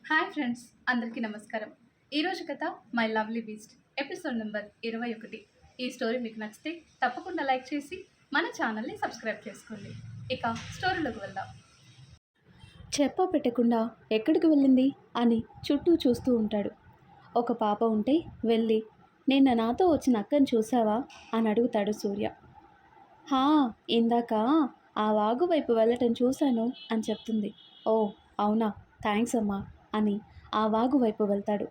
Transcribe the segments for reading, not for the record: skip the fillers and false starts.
Hi friends, అందరికీ నమస్కారం. ఈరోజు కథ my lovely beast episode number 21. ఈ స్టోరీ మీకు నచ్చితే తప్పకుండా లైక్ చేసి మన ఛానల్ని సబ్స్క్రైబ్ చేసుకోండి. ఇక స్టోరీలోకి వెళ్దాం. చెప్ప పెట్టకుండా ఎక్కడికి వెళ్ళింది అని చుట్టూ చూస్తూ ఉంటాడు. ఒక పాప ఉంటే వెళ్ళి నిన్న నాతో వచ్చిన అక్కని చూసావా అని అడుగుతాడు సూర్య. హా, ఇందాక ఆ వాగు వైపు వెళ్ళటం చూశాను అని చెప్తుంది. ఓ అవునా, థ్యాంక్స్ అమ్మా అని ఆ వాగు వైపు వెళ్తాడు.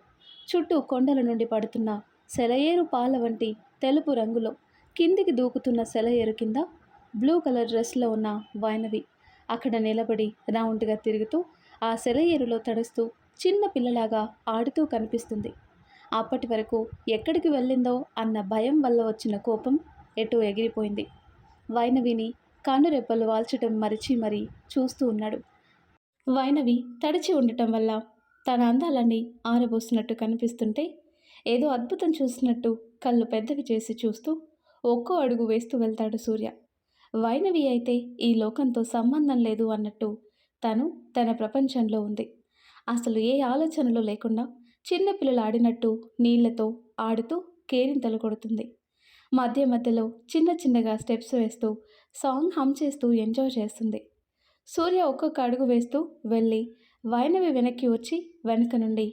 చుట్టూ కొండల నుండి పడుతున్న సెలయేరు పాల వంటి తెలుపు రంగులో కిందికి దూకుతున్న సెలయేరు కింద బ్లూ కలర్ డ్రెస్లో ఉన్న వైనవి అక్కడ నిలబడి రౌండ్గా తిరుగుతూ ఆ సెలయేరులో తడుస్తూ చిన్న పిల్లలాగా ఆడుతూ కనిపిస్తుంది. అప్పటి వరకు ఎక్కడికి వెళ్ళిందో అన్న భయం వల్ల వచ్చిన కోపం ఎటో ఎగిరిపోయింది. వైనవిని కన్నురెప్పలు వాల్చటం మరిచి మరీ చూస్తూ ఉన్నాడు. వైనవి తడిచి ఉండటం వల్ల తన అందాలన్నీ ఆరబోసినట్టు కనిపిస్తుంటే ఏదో అద్భుతం చూసినట్టు కళ్ళు పెద్దవి చేసి చూస్తూ ఒక్కో అడుగు వేస్తూ వెళ్తాడు సూర్య. వైనవి అయితే ఈ లోకంతో సంబంధం లేదు అన్నట్టు తను తన ప్రపంచంలో ఉంది. అసలు ఏ ఆలోచనలు లేకుండా చిన్నపిల్లలు ఆడినట్టు నీళ్లతో ఆడుతూ కేరింతలు కొడుతుంది. మధ్య మధ్యలో చిన్న చిన్నగా స్టెప్స్ వేస్తూ సాంగ్ హమ్ చేస్తూ ఎంజాయ్ చేస్తుంది. సూర్య ఒక్కొక్క అడుగు వేస్తూ వెళ్ళి వైనవి వెనక్కి వచ్చి వెనక నుండి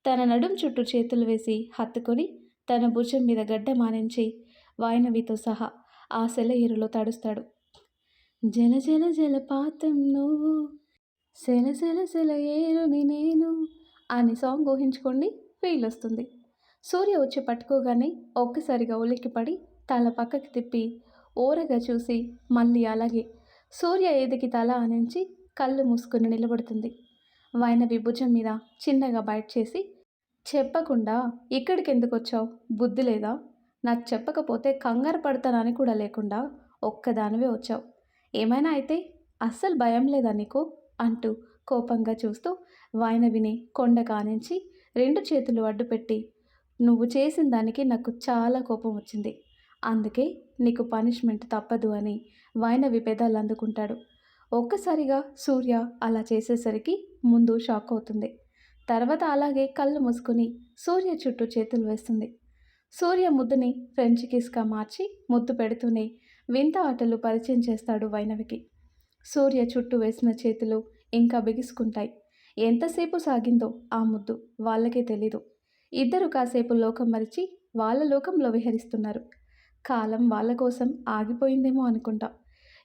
తన నడుం చుట్టూ చేతులు వేసి హత్తుకొని తన భుజం మీద గడ్డ మానించి వైనవితో సహా ఆ సెలయేరులో తడుస్తాడు. జల జల జలపాతం నువ్వు, సెల సెల సెలయేరుని నేను అని సాంగ్ ఊహించుకోండి, ఫీల్ వస్తుంది. సూర్య వచ్చి పట్టుకోగానే ఒక్కసారిగా ఉలిక్కిపడి తల పక్కకి తిప్పి ఓరగా చూసి మళ్ళీ అలాగే సూర్య ఏదికి తల ఆనించి కళ్ళు మూసుకుని నిలబడుతుంది. వైనవి భుజం మీద చిన్నగా బయట చేసి, చెప్పకుండా ఇక్కడికి ఎందుకు వచ్చావు, బుద్ధి లేదా, నాకు చెప్పకపోతే కంగారు పడతానని కూడా లేకుండా ఒక్కదానివే వచ్చావు, ఏమైనా అయితే అస్సలు భయం లేదా నీకు అంటూ కోపంగా చూస్తూ వైనవిని కొండ కానించి 2 చేతులు అడ్డుపెట్టి, నువ్వు చేసిన దానికి నాకు చాలా కోపం వచ్చింది, అందుకే నీకు పనిష్మెంట్ తప్పదు అని వైనవి పెదాలు అందుకుంటాడు. ఒక్కసారిగా సూర్య అలా చేసేసరికి ముందు షాక్ అవుతుంది. తర్వాత అలాగే కళ్ళు మూసుకుని సూర్య చుట్టూ చేతులు వేస్తుంది. సూర్య ముద్దుని ఫ్రెంచ్ కిస్గా మార్చి ముద్దు పెడుతూనే వింత ఆటలు పరిచయం చేస్తాడు వైనవికి. సూర్య చుట్టూ వేసిన చేతులు ఇంకా బిగుసుకుంటాయి. ఎంతసేపు సాగిందో ఆ ముద్దు వాళ్ళకే తెలీదు. ఇద్దరు కాసేపు లోకం మరిచి వాళ్ళ లోకంలో విహరిస్తున్నారు. కాలం వాళ్ళ కోసం ఆగిపోయిందేమో అనుకుంటా.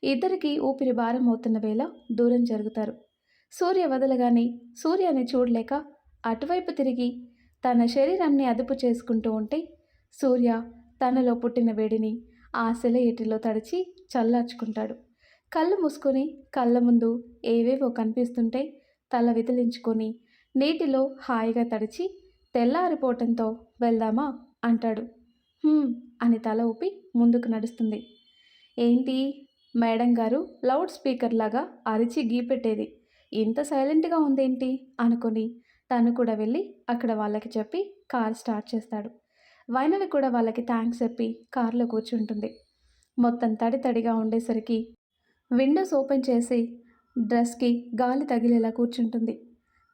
ఇద్దరికి ఊపిరి భారం అవుతున్న వేళ దూరం జరుగుతారు. సూర్య వదలగానే సూర్యాన్ని చూడలేక అటువైపు తిరిగి తన శరీరాన్ని అదుపు చేసుకుంటూ ఉంటే సూర్య తనలో పుట్టిన వేడిని ఆ సెలయేటిలో తడిచి చల్లార్చుకుంటాడు. కళ్ళు మూసుకొని కళ్ళ ముందు ఏవేవో కనిపిస్తుంటే తల విదిలించుకొని నీటిలో హాయిగా తడిచి తెల్లారిపోవటంతో వెళ్దామా అంటాడు. అని తల ఊపి ముందుకు నడుస్తుంది. ఏంటి మేడం గారు లౌడ్ స్పీకర్ లాగా అరిచి గీపెట్టేది, ఇంత సైలెంట్గా ఉందేంటి అనుకుని తను కూడా వెళ్ళి అక్కడ వాళ్ళకి చెప్పి కార్ స్టార్ట్ చేస్తాడు. వైనవి కూడా వాళ్ళకి థ్యాంక్స్ చెప్పి కారులో కూర్చుంటుంది. మొత్తం తడి తడిగా ఉండేసరికి విండోస్ ఓపెన్ చేసి డ్రెస్కి గాలి తగిలేలా కూర్చుంటుంది.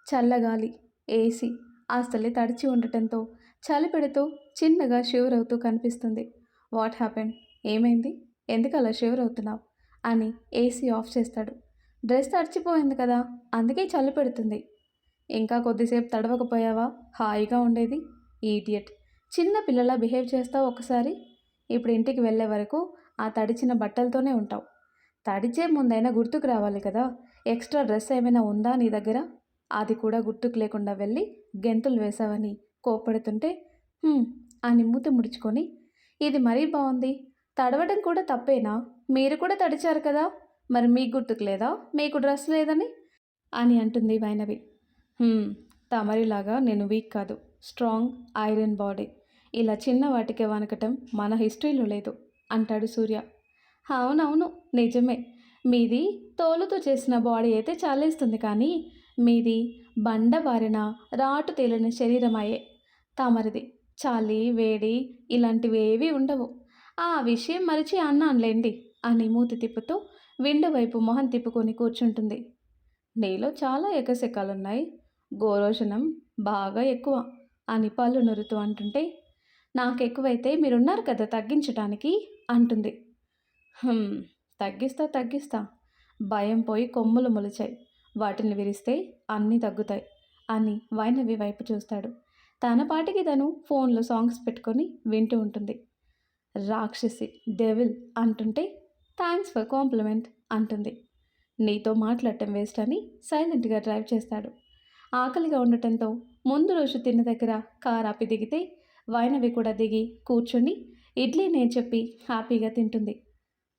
చల్లగాలి, ఏసీ అసలే తడిచి ఉండటంతో చలి పెడుతూ చిన్నగా షివర్ అవుతూ కనిపిస్తుంది. వాట్ హ్యాపెన్, ఏమైంది, ఎందుకు అలా షివర్ అవుతున్నావు అని ఏసీ ఆఫ్ చేస్తాడు. డ్రెస్ తడిచిపోయింది కదా, అందుకే చలి పెడుతుంది. ఇంకా కొద్దిసేపు తడవకపోయావా హాయిగా ఉండేది, ఈడియట్, చిన్న పిల్లలా బిహేవ్ చేస్తావు ఒకసారి. ఇప్పుడు ఇంటికి వెళ్ళే వరకు ఆ తడిచిన బట్టలతోనే ఉంటావు. తడిచే ముందైనా గుర్తుకు రావాలి కదా, ఎక్స్ట్రా డ్రెస్ ఏమైనా ఉందా నీ దగ్గర, అది కూడా గుర్తుకు లేకుండా వెళ్ళి గెంతులు వేసావని కోప్పడుతుంటే అని మూత ముడుచుకొని, ఇది మరీ బాగుంది, తడవడం కూడా తప్పేనా, మీరు కూడా తడిచారు కదా, మరి మీకు గుర్తుకు లేదా మీకు డ్రెస్ లేదని అని అంటుంది వైనవి. తమరిలాగా నేను వీక్ కాదు, స్ట్రాంగ్ ఐరన్ బాడీ, ఇలా చిన్న వాటికే వణకటం మన హిస్టరీలో లేదు అంటాడు సూర్య. అవునవును నిజమే, మీది తోలుతో చేసిన బాడీ అయితే చాలేస్తుంది, కానీ మీది బండబారిన రాటు తేలిన శరీరం అయ్యే, తమరిది చలి వేడి ఇలాంటివి ఏవి ఉండవు. ఆ విషయం మరిచి అన్నానులేండి అని మూతి తిప్పుతూ విండో వైపు మొహం తిప్పుకొని కూర్చుంటుంది. నీలో చాలా ఎకసెక్కాలున్నాయి, గోరోషణం బాగా ఎక్కువ అని పళ్ళు నొరుతూ అంటుంటే, నాకు ఎక్కువైతే మీరున్నారు కదా తగ్గించటానికి అంటుంది. "హుమ్, తగ్గిస్తా. భయం పోయి కొమ్ములు మొలిచాయి. వాటిని విరిస్తే అన్నీ తగ్గుతాయి" అని వైనవి వైపు చూస్తాడు. తన పాటికి తను ఫోన్లో సాంగ్స్ పెట్టుకొని వింటూ ఉంటుంది. రాక్షసి, డెవిల్ అంటుంటే, థ్యాంక్స్ ఫర్ కాంప్లిమెంట్ అంటుంది. నీతో మాట్లాడటం వేస్ట్ అని సైలెంట్గా డ్రైవ్ చేస్తాడు. ఆకలిగా ఉండటంతో ముందు రోజు తిన్న దగ్గర కార్ ఆపి దిగితే వైనవి కూడా దిగి కూర్చొని ఇడ్లీ నేను చెప్పి హ్యాపీగా తింటుంది.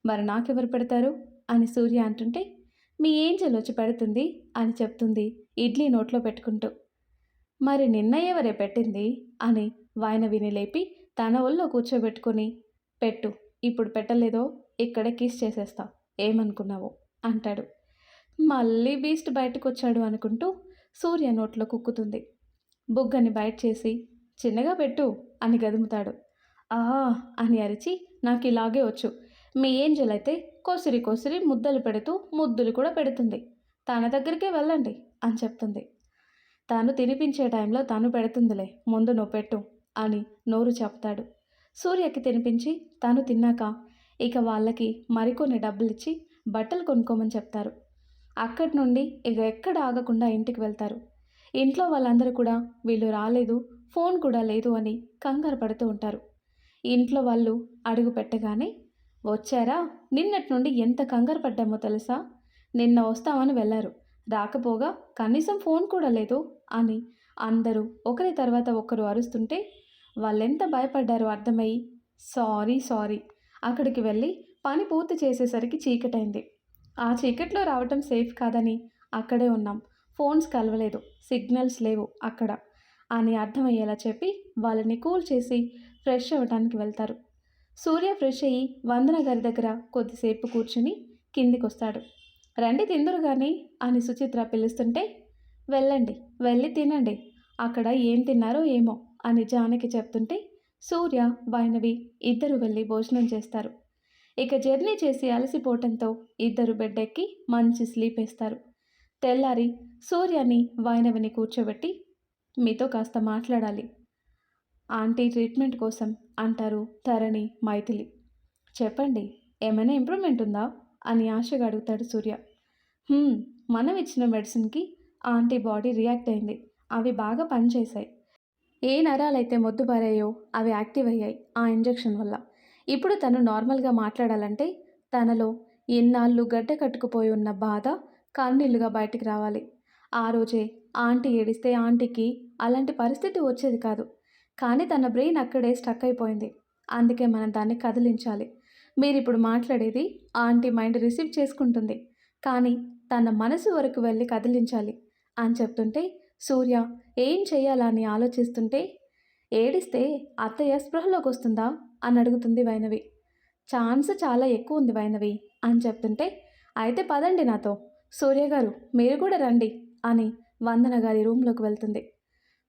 మరి నాకెవరు పెడతారు అని సూర్య అంటుంటే, మీ ఏంజల్ వచ్చి పెడుతుంది అని చెప్తుంది ఇడ్లీ నోట్లో పెట్టుకుంటూ. మరి నిన్న ఎవరే పెట్టింది అని వైనవిని లేపి తన ఒళ్ళో కూర్చోబెట్టుకొని, పెట్టు, ఇప్పుడు పెట్టలేదో ఇక్కడే కిస్ చేసేస్తా, ఏమనుకున్నావో అంటాడు. మళ్ళీ బీస్ట్ బయటకు వచ్చాడు అనుకుంటూ సూర్య నోట్లో కుక్కుతుంది. బుగ్గని బయట చేసి చిన్నగా పెట్టు అని గదుముతాడు. ఆహా అని అరిచి, నాకు ఇలాగే వచ్చు, మీ ఏంజల్ అయితే కొసిరి ముద్దలు పెడుతూ ముద్దులు కూడా పెడుతుంది, తన దగ్గరికే వెళ్ళండి అని చెప్తుంది. తాను తినిపించే టైంలో తను పెడుతుందిలే, ముందు నువ్వు పెట్టు అని నోరు చెప్తాడు. సూర్యకి తినిపించి తను తిన్నాక ఇక వాళ్ళకి మరికొన్ని డబ్బులిచ్చి బట్టలు కొనుక్కోమని చెప్తారు. అక్కడి నుండి ఇక ఎక్కడ ఆగకుండా ఇంటికి వెళ్తారు. ఇంట్లో వాళ్ళందరూ కూడా వీళ్ళు రాలేదు, ఫోన్ కూడా లేదు అని కంగారు పడుతూ ఉంటారు. ఇంట్లో వాళ్ళు అడుగు పెట్టగానే, వచ్చారా, నిన్నటి నుండి ఎంత కంగారు పడ్డామో తెలుసా, నిన్న వస్తామని వెళ్ళారు, రాకపోగా కనీసం ఫోన్ కూడా లేదు అని అందరూ ఒకరి తర్వాత ఒకరు అరుస్తుంటే వాళ్ళెంత భయపడ్డారో అర్థమయ్యి, సారీ అక్కడికి వెళ్ళి పని పూర్తి చేసేసరికి చీకటైంది, ఆ చీకట్లో రావటం సేఫ్ కాదని అక్కడే ఉన్నాం, ఫోన్స్ కలవలేదు, సిగ్నల్స్ లేవు అక్కడ అని అర్థమయ్యేలా చెప్పి వాళ్ళని కూల్ చేసి ఫ్రెష్ అవ్వడానికి వెళ్తారు. సూర్య ఫ్రెష్ అయ్యి వందన గారి దగ్గర కొద్దిసేపు కూర్చుని కిందికి వస్తాడు. రండి తిందురు కానీ అని సుచిత్ర పిలుస్తుంటే, వెళ్ళండి, వెళ్ళి తినండి, అక్కడ ఏం తిన్నారో ఏమో అని జానకి చెప్తుంటే సూర్య వైనవి ఇద్దరు వెళ్ళి భోజనం చేస్తారు. ఇక జర్నీ చేసి అలసిపోవటంతో ఇద్దరు బెడ్ ఎక్కి మంచి స్లీప్ వేస్తారు. తెల్లారి సూర్యని వైనవిని కూర్చోబెట్టి, మీతో కాస్త మాట్లాడాలి ఆంటీ ట్రీట్మెంట్ కోసం అంటారు ధరణి, మైథిలి. చెప్పండి, ఏమైనా ఇంప్రూవ్మెంట్ ఉందా అని ఆశగా అడుగుతాడు సూర్య. మనం ఇచ్చిన మెడిసిన్కి ఆంటీ బాడీ రియాక్ట్ అయింది, అవి బాగా పనిచేశాయి, ఏ నరాలైతే మొద్దుబారాయో అవి యాక్టివ్ అయ్యాయి ఆ ఇంజెక్షన్ వల్ల. ఇప్పుడు తను నార్మల్గా మాట్లాడాలంటే తనలో ఎన్నాళ్ళు గడ్డ కట్టుకుపోయి ఉన్న బాధ కన్నీళ్లుగా బయటికి రావాలి. ఆ రోజే ఆంటీ ఏడిస్తే ఆంటీకి అలాంటి పరిస్థితి వచ్చేది కాదు, కానీ తన బ్రెయిన్ అక్కడే స్టక్ అయిపోయింది, అందుకే మనం దాన్ని కదిలించాలి. మీరు ఇప్పుడు మాట్లాడేది ఆంటీ మైండ్ రిసీవ్ చేసుకుంటుంది, కానీ తన మనసు వరకు వెళ్ళి కదిలించాలి అని చెప్తుంటే సూర్య ఏం చేయాలని ఆలోచిస్తుంటే, ఏడిస్తే అత్తయ్య స్పృహలోకి వస్తుందా అని అడుగుతుంది వైనవి. ఛాన్స్ చాలా ఎక్కువ ఉంది వైనవి అని చెప్తుంటే, అయితే పదండి నాతో, సూర్య గారు మీరు కూడా రండి అని వందన గారి రూమ్లోకి వెళ్తుంది.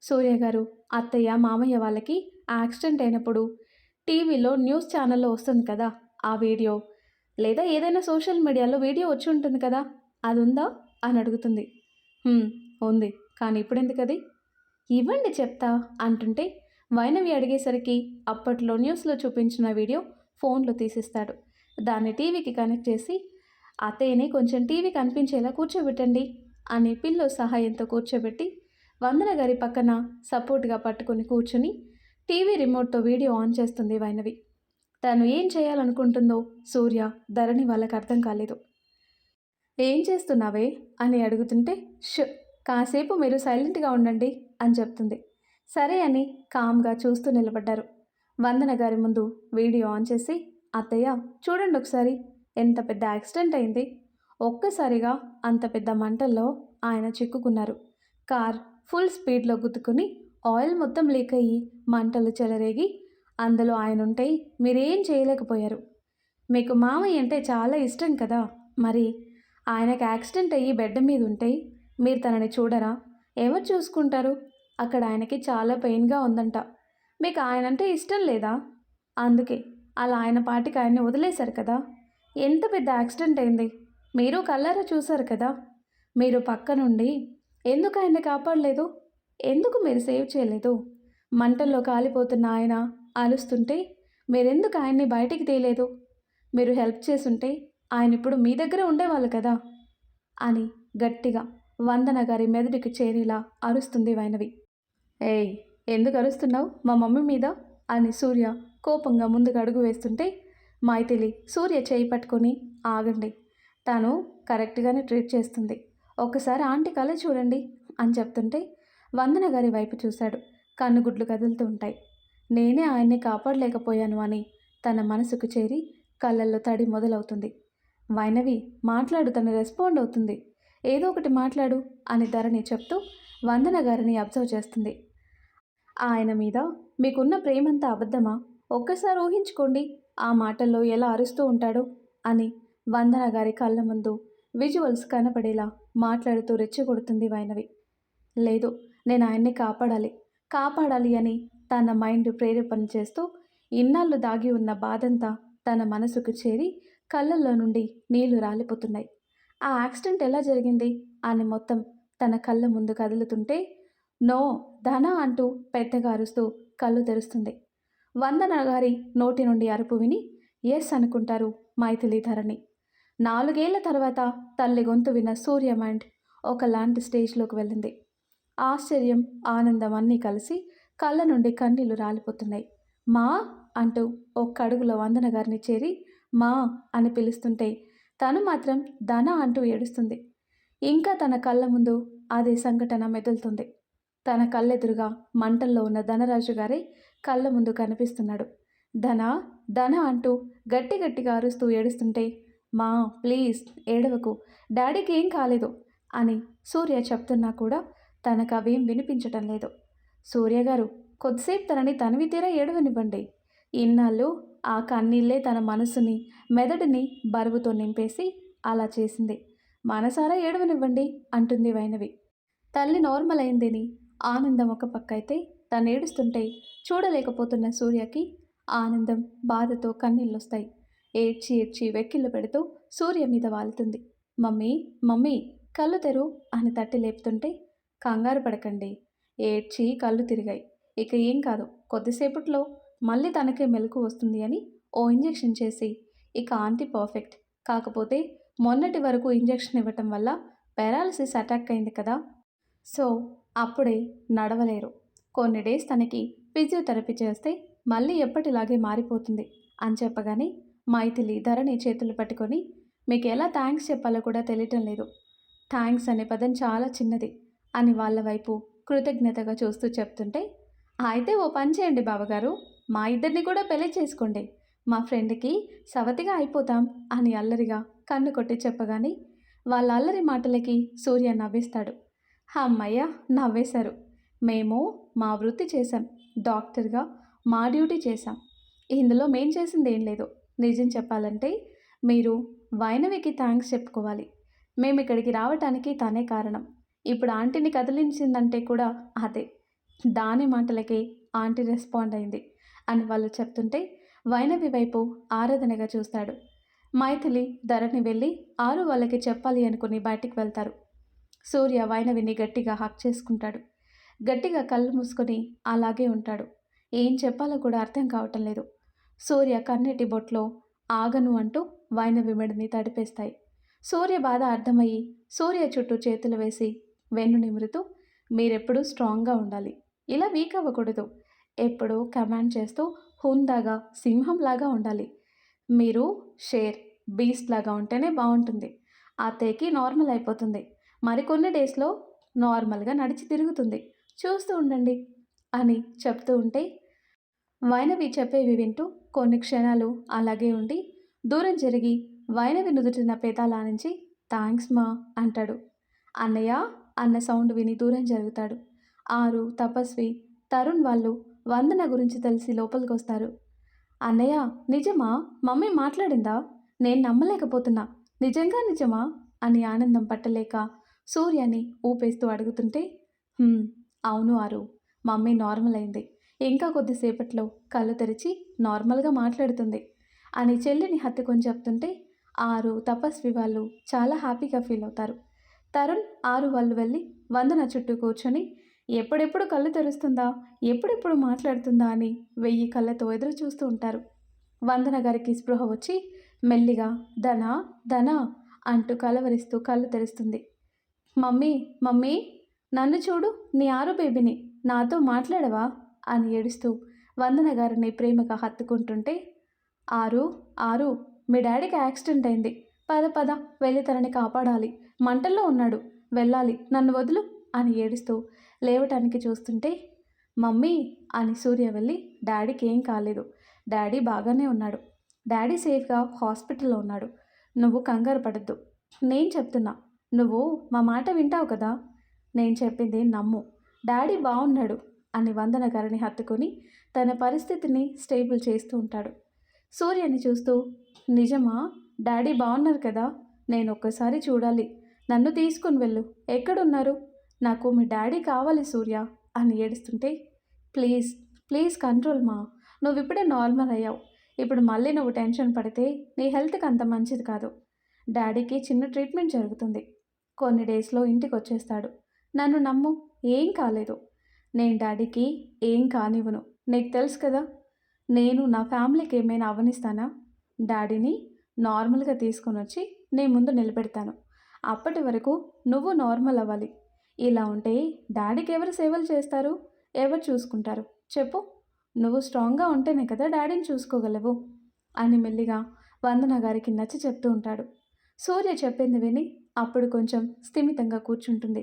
సూర్య గారు అత్తయ్య మామయ్య వాళ్ళకి యాక్సిడెంట్ అయినప్పుడు టీవీలో న్యూస్ ఛానల్లో వస్తుంది కదా ఆ వీడియో, లేదా ఏదైనా సోషల్ మీడియాలో వీడియో వచ్చి ఉంటుంది కదా, అది ఉందా అని అడుగుతుంది. ఉంది, కానీ ఇప్పుడు ఎందుకు అది, ఇవ్వండి చెప్తా అంటుంటే వైనవి అడిగేసరికి అప్పట్లో న్యూస్లో చూపించిన వీడియో ఫోన్లో తీసిస్తాడు. దాన్ని టీవీకి కనెక్ట్ చేసి, అత్తయ్యని కొంచెం టీవీ కనిపించేలా కూర్చోబెట్టండి అని పిల్లో సహాయంతో కూర్చోబెట్టి వందన గారి పక్కన సపోర్ట్గా పట్టుకొని కూర్చుని టీవీ రిమోట్తో వీడియో ఆన్ చేస్తుంది వైనవి. తను ఏం చేయాలనుకుంటుందో సూర్య, ధరణి వాళ్ళకి అర్థం కాలేదు. ఏం చేస్తున్నావే అని అడుగుతుంటే, కాసేపు మీరు సైలెంట్గా ఉండండి అని చెప్తుంది. సరే అని కామ్గా చూస్తూ నిలబడ్డారు. వందన గారి ముందు వీడియో ఆన్ చేసి, అత్తయ్య చూడండి ఒకసారి, ఎంత పెద్ద యాక్సిడెంట్ అయింది, ఒక్కసారిగా అంత పెద్ద మంటల్లో ఆయన చిక్కుకున్నారు, కార్ ఫుల్ స్పీడ్లో గుద్దుకుని ఆయిల్ మొత్తం లీక్ అయ్యి మంటలు చెలరేగి అందులో ఆయన ఉంటే మీరేం చేయలేకపోయారు, మీకు మామయ్య అంటే చాలా ఇష్టం కదా, మరి ఆయనకు యాక్సిడెంట్ అయ్యి బెడ్ మీద ఉంటే మీరు తనని చూడరా, ఎవరు చూసుకుంటారు, అక్కడ ఆయనకి చాలా పెయిన్గా ఉందంట, మీకు ఆయన అంటే ఇష్టం లేదా, అందుకే అలా ఆయన పాటికి ఆయన్ని వదిలేశారు కదా, ఎంత పెద్ద యాక్సిడెంట్ అయింది, మీరు కళ్ళారా చూశారు కదా, మీరు పక్క నుండి ఎందుకు ఆయన్ని కాపాడలేదు? ఎందుకు మీరు సేవ్ చేయలేదు? మంటల్లో కాలిపోతున్న ఆయన అరుస్తుంటే మీరెందుకు ఆయన్ని బయటికి తీయలేదు? మీరు హెల్ప్ చేసుంటే ఆయన ఇప్పుడు మీ దగ్గరే ఉండేవాళ్ళు కదా అని గట్టిగా వందన గారి మెదడుకి చేరేలా అరుస్తుంది వైనవి. ఏయ్, ఎందుకు అరుస్తున్నావు మా మమ్మీ మీద అని సూర్య కోపంగా ముందుకు అడుగు వేస్తుంటే మైథిలి సూర్య చేయి పట్టుకొని ఆగండి, తాను కరెక్ట్గానే ట్రీట్ చేస్తుంది, ఒక్కసారి ఆంటీ కళ చూడండి అని చెప్తుంటే వందన గారి వైపు చూశాడు. కన్నుగుడ్లు కదులుతూ ఉంటాయి. నేనే ఆయన్ని కాపాడలేకపోయాను అని తన మనసుకు చేరి కళ్ళల్లో తడి మొదలవుతుంది. వైనవి మాట్లాడు, తను రెస్పాండ్ అవుతుంది, ఏదో ఒకటి మాట్లాడు అని ధరణి చెప్తూ వందన గారిని అబ్జర్వ్ చేస్తుంది. ఆయన మీద మీకున్న ప్రేమంతా అబద్ధమా? ఒక్కసారి ఊహించుకోండి ఆ మాటల్లో ఎలా అరుస్తూ ఉంటాడో అని వందన గారి కళ్ళ ముందు విజువల్స్ కనపడేలా మాట్లాడుతూ రెచ్చగొడుతుంది వైనవి. లేదు, నేను ఆయన్ని కాపాడాలి కాపాడాలి అని తన మైండ్ ప్రేరేపణ చేస్తూ ఇన్నాళ్ళు దాగి ఉన్న బాధంతా తన మనసుకు చేరి కళ్ళల్లో నుండి నీళ్లు రాలిపోతున్నాయి. ఆ యాక్సిడెంట్ ఎలా జరిగింది అని మొత్తం తన కళ్ళ ముందు కదులుతుంటే నో, ధన అంటూ పెద్దగా అరుస్తూ కళ్ళు తెరుస్తుంది. వందన గారి నోటి నుండి అరుపు విని ఎస్ అనుకుంటారు మైథిలి ధరణి. 4 ఏళ్ల తర్వాత తల్లి గొంతు విన్న సూర్య మైండ్ ఒకలాంటి స్టేజ్లోకి వెళ్ళింది. ఆశ్చర్యం, ఆనందం అన్నీ కలిసి కళ్ళ నుండి కన్నీళ్లు రాలిపోతున్నాయి. మా అంటూ ఒక్క అడుగులో వందన గారిని చేరి మా అని పిలుస్తుంటే తను మాత్రం ధన అంటూ ఏడుస్తుంది. ఇంకా తన కళ్ళ ముందు అదే సంఘటన మెదులుతుంది. తన కళ్ళెదురుగా మంటల్లో ఉన్న ధనరాజు గారే కళ్ళ ముందు కనిపిస్తున్నాడు. ధన ధన అంటూ గట్టి గట్టిగా అరుస్తూ ఏడుస్తుంటే మా ప్లీజ్ ఏడవకు, డాడీకి ఏం కాలేదు అని సూర్య చెప్తున్నా కూడా తనకు అవేం వినిపించటం లేదు. సూర్య గారు, కొద్దిసేపు తనని తనివి తీరా ఏడవనివ్వండి. ఇన్నాళ్ళు ఆ కన్నీళ్ళే తన మనసుని మెదడుని బరువుతో నింపేసి అలా చేసింది. మనసారా ఏడవనివ్వండి అంటుంది వైనవి. తల్లి నార్మల్ అయిందని ఆనందం ఒక పక్క అయితే తను ఏడుస్తుంటే చూడలేకపోతున్న సూర్యకి ఆనందం బాధతో కన్నీళ్ళొస్తాయి. ఏడ్చి ఏడ్చి వెక్కిళ్ళు పెడుతూ సూర్య మీద వాలుతుంది. మమ్మీ మమ్మీ కళ్ళు తెరు అని తట్టి లేపుతుంటే కంగారు పడకండి, ఏడ్చి కళ్ళు తిరిగాయి, ఇక ఏం కాదు, కొద్దిసేపట్లో మళ్ళీ తనకే మెలకు వస్తుంది అని ఓ ఇంజెక్షన్ చేసి ఇక ఆంటీ పర్ఫెక్ట్. కాకపోతే మొన్నటి వరకు ఇంజెక్షన్ ఇవ్వటం వల్ల పారాలసిస్ అటాక్ అయింది కదా, సో అప్పుడే నడవలేరు. కొన్ని డేస్ తనకి ఫిజియోథెరపీ చేస్తే మళ్ళీ ఎప్పటిలాగే మారిపోతుంది అని చెప్పగానే మైథిలి ధరణి చేతులు పట్టుకొని మీకు ఎలా థ్యాంక్స్ చెప్పాలో కూడా తెలియటం లేదు, థ్యాంక్స్ అనే పదం చాలా చిన్నది అని వాళ్ళ వైపు కృతజ్ఞతగా చూస్తూ చెప్తుంటే అయితే ఓ పని చేయండి బావగారు, మా ఇద్దరిని కూడా పెళ్లి చేసుకోండి, మా ఫ్రెండ్కి సవతిగా అయిపోతాం అని అల్లరిగా కన్ను కొట్టి చెప్పగానే వాళ్ళ అల్లరి మాటలకి సూర్య నవ్వేస్తాడు. అమ్మయ్య, నవ్వేశారు. మేము మా వృత్తి చేశాం, డాక్టర్గా మా డ్యూటీ చేశాం, ఇందులో మేం చేసింది ఏం లేదు. నిజం చెప్పాలంటే మీరు వైనవికి థ్యాంక్స్ చెప్పుకోవాలి. మేము ఇక్కడికి రావటానికి తనే కారణం. ఇప్పుడు ఆంటీని కదిలించిందంటే కూడా అదే. దాని మాటలకే ఆంటీ రెస్పాండ్ అయింది అని వాళ్ళు చెప్తుంటే వైనవి వైపు ఆరాధనగా చూస్తాడు. మైథిలి ధరణి వెళ్ళి ఆరు వాళ్ళకి చెప్పాలి అనుకుని బయటికి వెళ్తారు. సూర్య వైనవిని గట్టిగా హక్ చేసుకుంటాడు. గట్టిగా కళ్ళు మూసుకొని అలాగే ఉంటాడు. ఏం చెప్పాలో కూడా అర్థం కావటం లేదు. సూర్య కన్నెటి బొట్లో ఆగను అంటూ వైనవి మెడని తడిపేస్తాయి. సూర్య బాధ అర్థమయ్యి సూర్య చుట్టూ చేతులు వేసి వెన్ను నిమురుతూ మీరెప్పుడూ స్ట్రాంగ్గా ఉండాలి, ఇలా వీక్ అవ్వకూడదు, ఎప్పుడూ కమాండ్ చేస్తూ హుందాగా సింహంలాగా ఉండాలి. మీరు షేర్ బీస్ట్ లాగా ఉంటేనే బాగుంటుంది. అత్తయ్యకి నార్మల్ అయిపోతుంది, మరికొన్ని డేస్లో నార్మల్గా నడిచి తిరుగుతుంది, చూస్తూ ఉండండి అని చెప్తూ ఉంటే వైనవి చెప్పేవి వింటూ కొన్ని క్షణాలు అలాగే ఉండి దూరం జరిగి వైనవి నుదుటిన పేదాల నుంచి థ్యాంక్స్ మా అంటాడు. అన్నయ్య అన్న సౌండ్ విని దూరం జరుగుతాడు. ఆరు, తపస్వి, తరుణ్ వాళ్ళు వందన గురించి తెలిసి లోపలికి వస్తారు. అన్నయ్య నిజమా, మమ్మీ మాట్లాడిందా, నేను నమ్మలేకపోతున్నా, నిజంగా నిజమా అని ఆనందం పట్టలేక సూర్యని ఊపేస్తూ అడుగుతుంటే అవును ఆరు, మమ్మీ నార్మల్ అయింది, ఇంకా కొద్దిసేపట్లో కళ్ళు తెరిచి నార్మల్గా మాట్లాడుతుంది అని చెల్లిని హత్తుకొని చెప్తుంటే ఆరు, తపస్వి వాళ్ళు చాలా హ్యాపీగా ఫీల్ అవుతారు. తరుణ్ ఆరు వాళ్ళు వెళ్ళి వందన చుట్టూ కూర్చొని ఎప్పుడెప్పుడు కళ్ళు తెరుస్తుందా, ఎప్పుడెప్పుడు మాట్లాడుతుందా అని 1000 కళ్ళతో ఎదురు చూస్తూ ఉంటారు. వందన గారికి స్పృహ వచ్చి మెల్లిగా ధనా ధనా అంటూ కలవరిస్తూ కళ్ళు తెరుస్తుంది. మమ్మీ మమ్మీ నన్ను చూడు, నీ ఆరు బేబీని, నాతో మాట్లాడవా అని ఏడుస్తూ వందన గారిని ప్రేమగా హత్తుకుంటుంటే, ఆరు ఆరు మీ డాడీకి యాక్సిడెంట్ అయింది, పద పద వెళ్ళి తనని కాపాడాలి, మంటల్లో ఉన్నాడు, వెళ్ళాలి, నన్ను వదులు అని ఏడుస్తూ లేవటానికి చూస్తుంటే, మమ్మీ అని సూర్య వెళ్ళి డాడీకి ఏం కాలేదు, డాడీ బాగానే ఉన్నాడు, డాడీ సేఫ్గా హాస్పిటల్లో ఉన్నాడు, నువ్వు కంగారు పడద్దు, నేను చెప్తున్నా, నువ్వు మా మాట వింటావు కదా, నేను చెప్పింది నమ్ము, డాడీ బాగున్నాడు అని వందన గారిని హత్తుకొని తన పరిస్థితిని స్టేబుల్ చేస్తూ ఉంటాడు. సూర్యని చూస్తూ, నిజమా, డాడీ బాగున్నారు కదా, నేను ఒక్కసారి చూడాలి, నన్ను తీసుకుని వెళ్ళు, ఎక్కడున్నారు, నాకు మీ డాడీ కావాలి సూర్య అని ఏడుస్తుంటే, ప్లీజ్ ప్లీజ్ కంట్రోల్ మా, నువ్వు ఇప్పుడే నార్మల్ అయ్యావు, ఇప్పుడు మళ్ళీ నువ్వు టెన్షన్ పడితే నీ హెల్త్కి అంత మంచిది కాదు, డాడీకి చిన్న ట్రీట్మెంట్ జరుగుతుంది, కొన్ని డేస్లో ఇంటికి వచ్చేస్తాడు, నన్ను నమ్ము, ఏం కాలేదు, నేను డాడీకి ఏం కానివ్వను, నీకు తెలుసు కదా, నేను నా ఫ్యామిలీకి ఏమైనా అవనిస్తానా, డాడీని నార్మల్గా తీసుకొని వచ్చి నీ ముందు నిలబెడతాను, అప్పటి వరకు నువ్వు నార్మల్ అవ్వాలి, ఇలా ఉంటే డాడీకి ఎవరు సేవలు చేస్తారు, ఎవరు చూసుకుంటారు చెప్పు, నువ్వు స్ట్రాంగ్గా ఉంటేనే కదా డాడీని చూసుకోగలవు అని మెల్లిగా వందన గారికి నచ్చి చెప్తూ ఉంటాడు. సూర్య చెప్పింది విని అప్పుడు కొంచెం స్థిమితంగా కూర్చుంటుంది.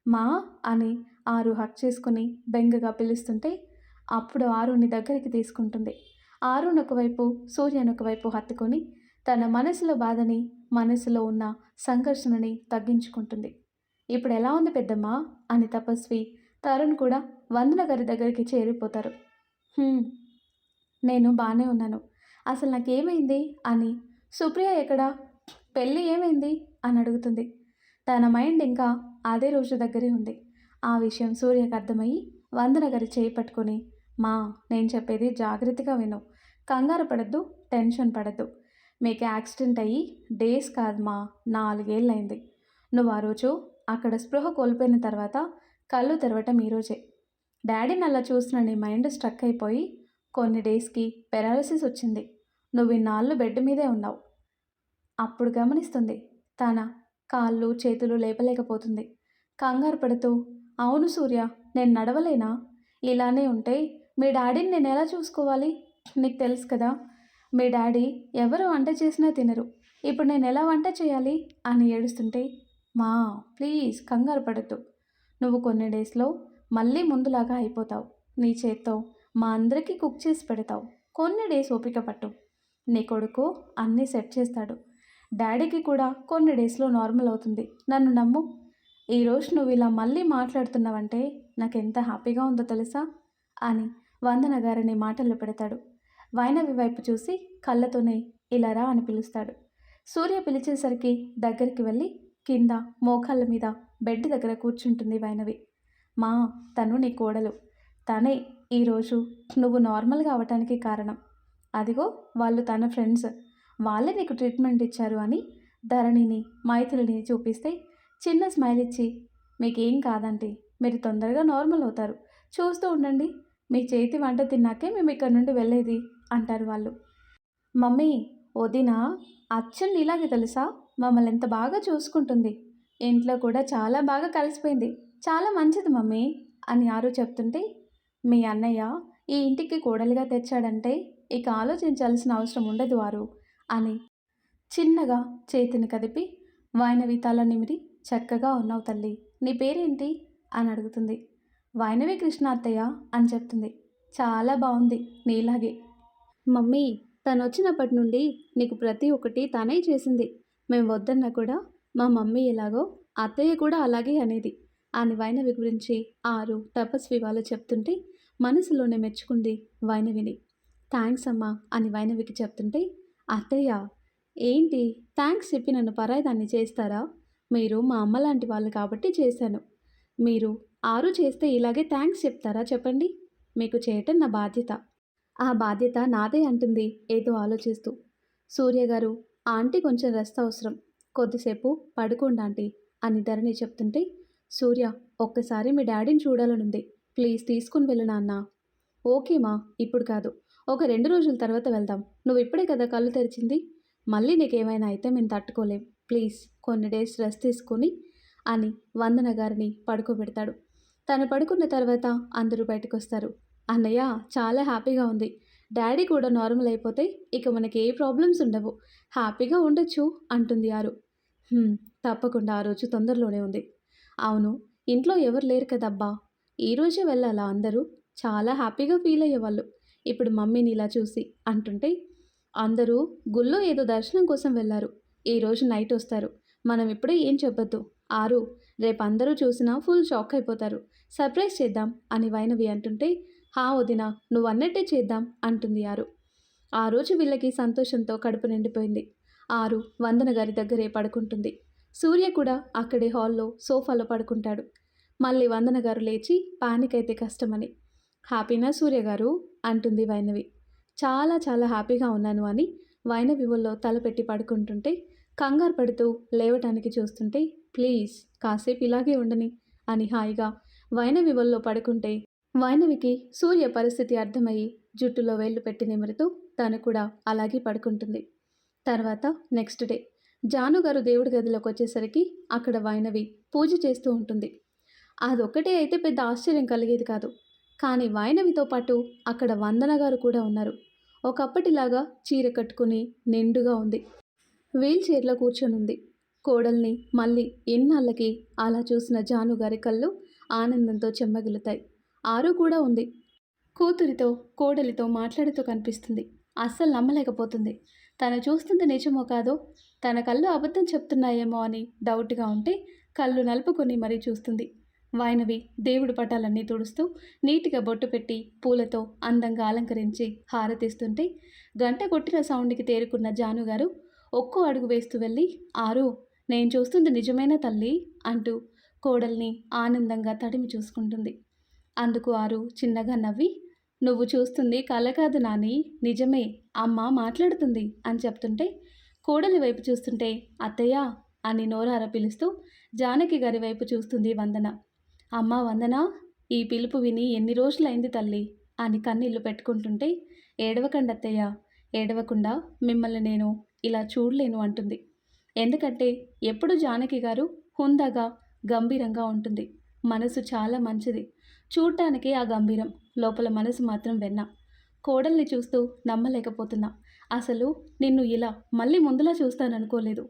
మా అని ఆరు హక్ చేసుకుని బెంగగా పిలుస్తుంటే అప్పుడు ఆరుని దగ్గరికి తీసుకుంటుంది. ఆరుని ఒకవైపు సూర్యను ఒకవైపు హత్తుకొని తన మనసులో బాధని, మనసులో ఉన్న సంఘర్షణని తగ్గించుకుంటుంది. ఇప్పుడు ఎలా ఉంది పెద్దమ్మా అని తపస్వి, తరుణ్ కూడా వందన గారి దగ్గరికి చేరిపోతారు. "హ్మ్, నేను బాగానే ఉన్నాను, అసలు నాకేమైంది అని, సుప్రియ ఎక్కడా, పెళ్ళి ఏమైంది అని అడుగుతుంది. తన మైండ్ ఇంకా అదే రోజు దగ్గరే ఉంది. ఆ విషయం సూర్యకు అర్థమయ్యి వందన గారి చేయి పట్టుకొని, మా నేను చెప్పేది జాగ్రత్తగా విను, కంగారు పడద్దు, టెన్షన్ పడద్దు, మీకు యాక్సిడెంట్ అయ్యి డేస్ కాదు మా, 4 ఏళ్ళైంది, నువ్వు ఆ రోజు అక్కడ స్పృహ కోల్పోయిన తర్వాత కళ్ళు తెరవటం ఈరోజే, డాడీని అలా చూసిన నీ మైండ్ స్ట్రక్ అయిపోయి కొన్ని డేస్కి పెరాలసిస్ వచ్చింది, నువ్వు ఇన్నాళ్ళు బెడ్ మీదే ఉన్నావు, అప్పుడు గమనిస్తుంది తన కాళ్ళు చేతులు లేపలేకపోతుంది. కంగారు పడుతూ, అవును సూర్య, నేను నడవలేనా, ఇలానే ఉంటే మీ డాడీని నేను ఎలా చూసుకోవాలి, నీకు తెలుసు కదా, మీ డాడీ ఎవరు వంట చేసినా తినరు, ఇప్పుడు నేను ఎలా వంట చేయాలి అని ఏడుస్తుంటే, మా ప్లీజ్ కంగారు పడద్దు, నువ్వు కొన్ని డేస్లో మళ్ళీ ముందులాగా అయిపోతావు, నీ చేత్తో మా అందరికీ కుక్ చేసి పెడతావు, కొన్ని డేస్ ఓపిక పట్టు, నీ కొడుకు అన్నీ సెట్ చేస్తాడు, డాడీకి కూడా కొన్ని డేస్లో నార్మల్ అవుతుంది, నన్ను నమ్ము, ఈరోజు నువ్వు ఇలా మళ్ళీ మాట్లాడుతున్నావంటే నాకు ఎంత హ్యాపీగా ఉందో తెలుసా అని వందన గారిని మాటల్లో పెడతాడు. వైనవి వైపు చూసి కళ్ళతోనే ఇలా రా అని పిలుస్తాడు. సూర్య పిలిచేసరికి దగ్గరికి వెళ్ళి కింద మోకాళ్ళ మీద బెడ్ దగ్గర కూర్చుంటుంది వైనవి. మా, తను నీ కోడలు, తనే ఈరోజు నువ్వు నార్మల్గా అవటానికి కారణం, అదిగో వాళ్ళు తన ఫ్రెండ్స్, వాళ్ళే నీకు ట్రీట్మెంట్ ఇచ్చారు అని ధరణిని మైథిలిని చూపిస్తే చిన్న స్మైల్ ఇచ్చి, మీకేం కాదండి, మీరు తొందరగా నార్మల్ అవుతారు, చూస్తూ ఉండండి, మీ చేతి వంట తిన్నాకే మేము ఇక్కడ నుండి వెళ్ళేది అంటారు వాళ్ళు. మమ్మీ, వదిన అచ్చం ఇలాగే తెలుసా, మమ్మల్ని ఎంత బాగా చూసుకుంటుంది, ఇంట్లో కూడా చాలా బాగా కలిసిపోయింది, చాలా మంచిది మమ్మీ అని ఆరు చెప్తుంటే, మీ అన్నయ్య ఈ ఇంటికి కోడలిగా తెచ్చాడంటే ఇక ఆలోచించాల్సిన అవసరం ఉండదు ఆరు అని చిన్నగా చేతిని కదిపి వైనవి తల నిమిరి, చక్కగా ఉన్నావు తల్లి, నీ పేరేంటి అని అడుగుతుంది. వైనవి కృష్ణ అత్తయ్య అని చెప్తుంది. చాలా బాగుంది, నీలాగే మమ్మీ, తను వచ్చినప్పటి నుండి నీకు ప్రతి ఒక్కటి తనే చేసింది, మేము వద్దన్నా కూడా మా మమ్మీ ఎలాగో అత్తయ్య కూడా అలాగే అనేది అని వైనవి గురించి ఆరు తపస్వి వాళ్ళు చెప్తుంటే మనసులోనే మెచ్చుకుంది వైనవిని. థ్యాంక్స్ అమ్మా అని వైనవికి చెప్తుంటే, అత్తయ్య ఏంటి థ్యాంక్స్ చెప్పి నన్ను పరాయిదాన్ని చేస్తారా, మీరు మా అమ్మ లాంటి వాళ్ళు కాబట్టి చేశాను, మీరు ఆరు చేస్తే ఇలాగే థ్యాంక్స్ చెప్తారా చెప్పండి, మీకు చేయటం నా బాధ్యత, ఆ బాధ్యత నాదే అంటుంది ఏదో ఆలోచిస్తూ. సూర్య గారు, ఆంటీ కొంచెం రెస్ట్ అవసరం, కొద్దిసేపు పడుకోండి ఆంటీ అని ధరణి చెప్తుంటే, సూర్య ఒక్కసారి మీ డాడీని చూడాలనుంది, ప్లీజ్ తీసుకుని వెళ్ళు నాన్న. ఓకే మా, ఇప్పుడు కాదు, ఒక 2 రోజుల తర్వాత వెళ్దాం. నువ్వు ఇప్పుడే కదా కళ్ళు తెరిచింది, మళ్ళీ నీకేమైనా అయితే మేము తట్టుకోలేం, ప్లీజ్ కొన్ని డేస్ రెస్ట్ తీసుకొని అని వందన గారిని పడుకోబెడతాడు. తను పడుకున్న తర్వాత అందరూ బయటకొస్తారు. అన్నయ్య చాలా హ్యాపీగా ఉంది, డాడీ కూడా నార్మల్ అయిపోతే ఇక మనకి ఏ ప్రాబ్లమ్స్ ఉండవు, హ్యాపీగా ఉండొచ్చు అంటుంది ఆరు. "హ్మ్, తప్పకుండా ఆ రోజు తొందరలోనే ఉంది. అవును, ఇంట్లో ఎవరు లేరు కదబ్బా, ఈరోజే వెళ్ళాలా అందరూ, చాలా హ్యాపీగా ఫీల్ అయ్యేవాళ్ళు ఇప్పుడు మమ్మీని ఇలా చూసి అంటుంటే, అందరూ గుళ్ళో ఏదో దర్శనం కోసం వెళ్ళారు, ఈరోజు నైట్ వస్తారు, మనం ఇప్పుడే ఏం చెప్పొద్దు ఆరు, రేపు అందరూ చూసినా ఫుల్ షాక్ అయిపోతారు, సర్ప్రైజ్ చేద్దాం అని వైనవి అంటుంటే, హా వదిన, నువ్వు అన్నట్టే చేద్దాం అంటుంది ఆరు. ఆ రోజు వీళ్ళకి సంతోషంతో కడుపు నిండిపోయింది. ఆరు వందన గారి దగ్గరే పడుకుంటుంది. సూర్య కూడా అక్కడే హాల్లో సోఫాలో పడుకుంటాడు. మళ్ళీ వందన గారు లేచి పానిక్ అయితే కష్టమని, హ్యాపీనా సూర్య గారు అంటుంది వైనవి. చాలా చాలా హ్యాపీగా ఉన్నాను అని వైనవి ఒళ్ళో తలపెట్టి పడుకుంటుంటే, కంగారు పడుతూ లేవటానికి చూస్తుంటే, ప్లీజ్ కాసేపు ఇలాగే ఉండని అని హాయిగా వైనవి ఒళ్ళో పడుకుంటే, వైనవికి సూర్య పరిస్థితి అర్థమయ్యి జుట్టులో వేళ్లు పెట్టి నిమురుతూ తను కూడా అలాగే పడుకుంటుంది. తర్వాత నెక్స్ట్ డే జానుగారు దేవుడి గదిలోకి వచ్చేసరికి అక్కడ వైనవి పూజ చేస్తూ ఉంటుంది. అదొక్కటే అయితే పెద్ద ఆశ్చర్యం కలిగేది కాదు. కానీ వైనవితో పాటు అక్కడ వందన గారు కూడా ఉన్నారు. ఒకప్పటిలాగా చీర కట్టుకుని నిండుగా ఉంది. వీల్ చైర్లో కూర్చొనుంది. కోడల్ని మళ్ళీ ఎన్నాళ్ళకి అలా చూసిన జానుగారి కళ్ళు ఆనందంతో చెమ్మగిలుతాయి. ఆరు కూడా ఉంది. కూతురితో కోడలితో మాట్లాడుతూ కనిపిస్తుంది. అస్సలు నమ్మలేకపోతుంది. తను చూస్తుంది నిజమో కాదో, తన కళ్ళు అబద్ధం చెప్తున్నాయేమో అని డౌట్గా ఉంటే కళ్ళు నలుపుకొని మరీ చూస్తుంది. వైనవి దేవుడి పటాలన్నీ తుడుస్తూ నీట్గా బొట్టు పెట్టి పూలతో అందంగా అలంకరించి హారతిస్తుంటే, గంట కొట్టిన సౌండ్కి తేరుకున్న జానుగారు ఒక్కో అడుగు వేస్తూ వెళ్ళి, ఆరు, నేను చూస్తుంది నిజమేనా తల్లి అంటూ కోడల్ని ఆనందంగా తడిమి చూసుకుంటుంది. అందుకు ఆరు చిన్నగా నవ్వి, నువ్వు చూస్తుంది కల కాదు నాని, నిజమే, అమ్మ మాట్లాడుతుంది అని చెప్తుంటే, కోడలి వైపు చూస్తుంటే అత్తయ్య అని నోరార పిలుస్తూ జానకి గారి వైపు చూస్తుంది వందన. అమ్మ వందన, ఈ పిలుపు విని ఎన్ని రోజులైంది తల్లి అని కన్నీళ్లు పెట్టుకుంటుంటే, ఏడవకండి అత్తయ్య, ఏడవకుండా మిమ్మల్ని నేను ఇలా చూడలేను అంటుంది. ఎందుకంటే ఎప్పుడు జానకి గారు హుందాగా గంభీరంగా ఉంటుంది. మనసు చాలా మంచిది. చూడటానికి ఆ గంభీరం, లోపల మనసు మాత్రం వెన్న. కోడల్ని చూస్తూ నమ్మలేకపోతున్నా. అసలు నిన్ను ఇలా మళ్ళీ ముందులా చూస్తాననుకోలేదు.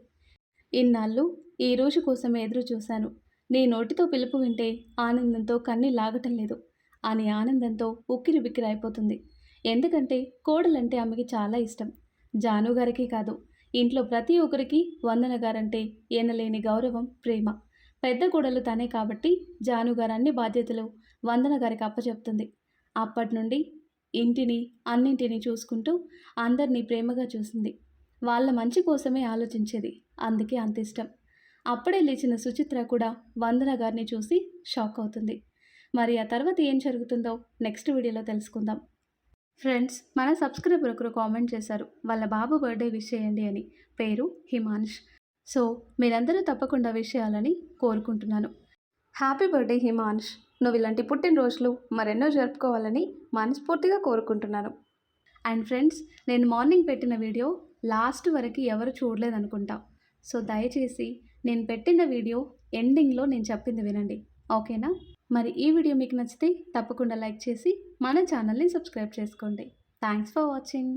ఇన్నాళ్ళు ఈ రోజు కోసమే ఎదురు చూశాను. నీ నోటితో పిలుపు వింటే ఆనందంతో కన్నీ లాగటం లేదు అని ఆనందంతో ఉక్కిరి బిక్కిరి అయిపోతుంది. ఎందుకంటే కోడలంటే ఆమెకి చాలా ఇష్టం. జానుగారికి కాదు, ఇంట్లో ప్రతి ఒక్కరికి వందన గారంటే ఎనలేని గౌరవం, ప్రేమ. పెద్ద కోడలు తనే కాబట్టి జానుగారు అన్ని బాధ్యతలు వందన గారికి అప్పచెప్తుంది. అప్పటి నుండి ఇంటిని అన్నింటినీ చూసుకుంటూ అందరినీ ప్రేమగా చూసింది. వాళ్ళ మంచి కోసమే ఆలోచించేది. అందుకే అంత ఇష్టం. అప్పుడే లేచిన సుచిత్ర కూడా వందన గారిని చూసి షాక్ అవుతుంది. మరి ఆ తర్వాత ఏం జరుగుతుందో నెక్స్ట్ వీడియోలో తెలుసుకుందాం. ఫ్రెండ్స్, మన సబ్స్క్రైబర్ ఒకరు కామెంట్ చేశారు, వాళ్ళ బాబు బర్త్డే విష్ చేయండి అని. పేరు హిమాన్ష్. సో మీరందరూ తప్పకుండా విష్ చేయాలని కోరుకుంటున్నాను. Happy birthday Himansh. నువ్వు ఇలాంటి పుట్టినరోజులు మరెన్నో జరుపుకోవాలని మనస్ఫూర్తిగా కోరుకుంటున్నాను. అండ్ ఫ్రెండ్స్, నేను మార్నింగ్ పెట్టిన వీడియో లాస్ట్ వరకు ఎవరు చూడలేదనుకుంటా. సో దయచేసి నేను పెట్టిన వీడియో ఎండింగ్లో నేను చెప్పింది వినండి, ఓకేనా? మరి ఈ వీడియో మీకు నచ్చితే తప్పకుండా లైక్ చేసి మన ఛానల్ని సబ్స్క్రైబ్ చేసుకోండి. Thanks for watching.